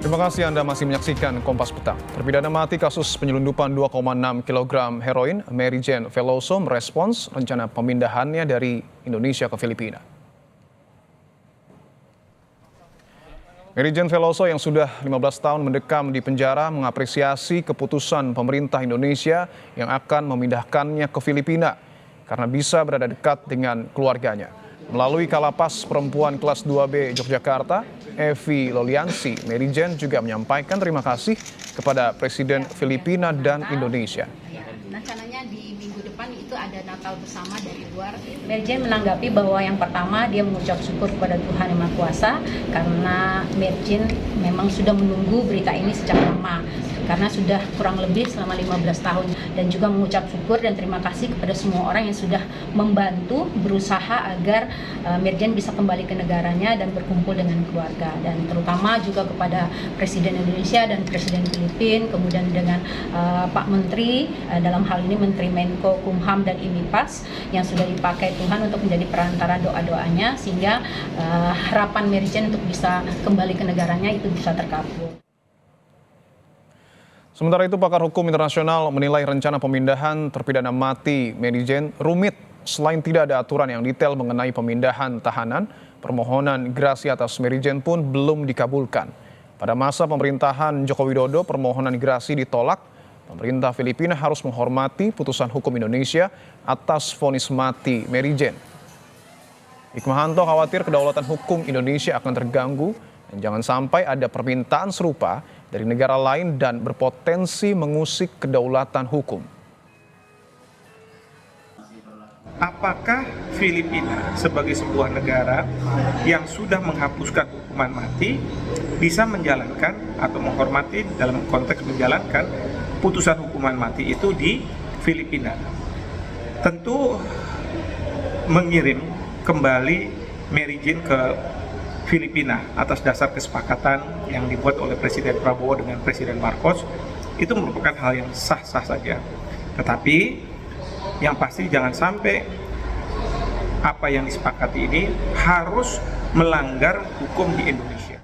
Terima kasih Anda masih menyaksikan Kompas Petang. Terpidana mati kasus penyelundupan 2,6 kg heroin, Mary Jane Veloso merespons rencana pemindahannya dari Indonesia ke Filipina. Mary Jane Veloso yang sudah 15 tahun mendekam di penjara mengapresiasi keputusan pemerintah Indonesia yang akan memindahkannya ke Filipina karena bisa berada dekat dengan keluarganya. Melalui Kalapas Perempuan kelas 2B Yogyakarta, Evi Loliansi, Mary Jane juga menyampaikan terima kasih kepada Presiden Filipina dan Indonesia. Rencananya di minggu depan itu ada Natal bersama dari luar. Mary Jane menanggapi bahwa yang pertama dia mengucap syukur kepada Tuhan Yang Maha Kuasa karena Mary Jane memang sudah menunggu berita ini sejak lama. Karena sudah kurang lebih selama 15 tahun dan juga mengucap syukur dan terima kasih kepada semua orang yang sudah membantu berusaha agar Mary Jane bisa kembali ke negaranya dan berkumpul dengan keluarga, dan terutama juga kepada Presiden Indonesia dan Presiden Filipina, kemudian dengan Pak Menteri, dalam hal ini Menteri Menko Kumham dan Imipas yang sudah dipakai Tuhan untuk menjadi perantara doa-doanya sehingga harapan Mary Jane untuk bisa kembali ke negaranya itu bisa terkabul. Sementara itu, pakar hukum internasional menilai rencana pemindahan terpidana mati Mary Jane rumit. Selain tidak ada aturan yang detail mengenai pemindahan tahanan, permohonan gerasi atas Mary Jane pun belum dikabulkan. Pada masa pemerintahan Joko Widodo, permohonan gerasi ditolak. Pemerintah Filipina harus menghormati putusan hukum Indonesia atas vonis mati Mary Jane. Hikmahanto khawatir kedaulatan hukum Indonesia akan terganggu dan jangan sampai ada permintaan serupa dari negara lain dan berpotensi mengusik kedaulatan hukum. Apakah Filipina sebagai sebuah negara yang sudah menghapuskan hukuman mati bisa menjalankan atau menghormati dalam konteks menjalankan putusan hukuman mati itu di Filipina? Tentu mengirim kembali Mary Jane ke Filipina atas dasar kesepakatan yang dibuat oleh Presiden Prabowo dengan Presiden Marcos itu merupakan hal yang sah-sah saja. Tetapi yang pasti jangan sampai apa yang disepakati ini harus melanggar hukum di Indonesia.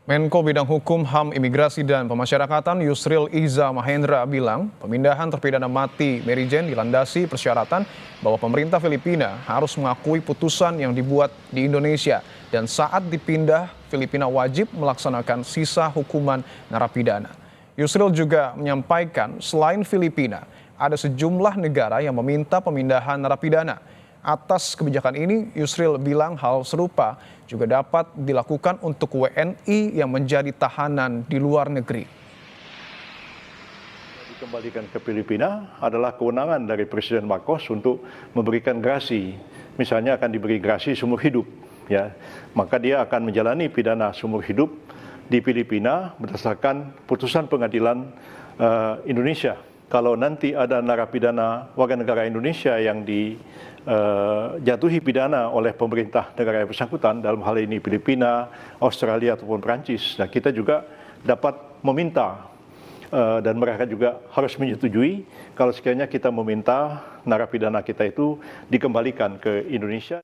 Menko Bidang Hukum, HAM, Imigrasi, dan Pemasyarakatan Yusril Iza Mahendra bilang pemindahan terpidana mati Mary Jane dilandasi persyaratan bahwa pemerintah Filipina harus mengakui putusan yang dibuat di Indonesia dan saat dipindah Filipina wajib melaksanakan sisa hukuman narapidana. Yusril juga menyampaikan selain Filipina ada sejumlah negara yang meminta pemindahan narapidana. Atas kebijakan ini, Yusril bilang hal serupa juga dapat dilakukan untuk WNI yang menjadi tahanan di luar negeri. Dikembalikan ke Filipina adalah kewenangan dari Presiden Marcos untuk memberikan gerasi. Misalnya akan diberi gerasi seumur hidup, ya. Maka dia akan menjalani pidana seumur hidup di Filipina berdasarkan putusan pengadilan Indonesia. Kalau nanti ada narapidana warga negara Indonesia yang dijatuhi pidana oleh pemerintah negara yang bersangkutan, dalam hal ini Filipina, Australia ataupun Perancis, nah kita juga dapat meminta dan mereka juga harus menyetujui kalau sekiranya kita meminta narapidana kita itu dikembalikan ke Indonesia.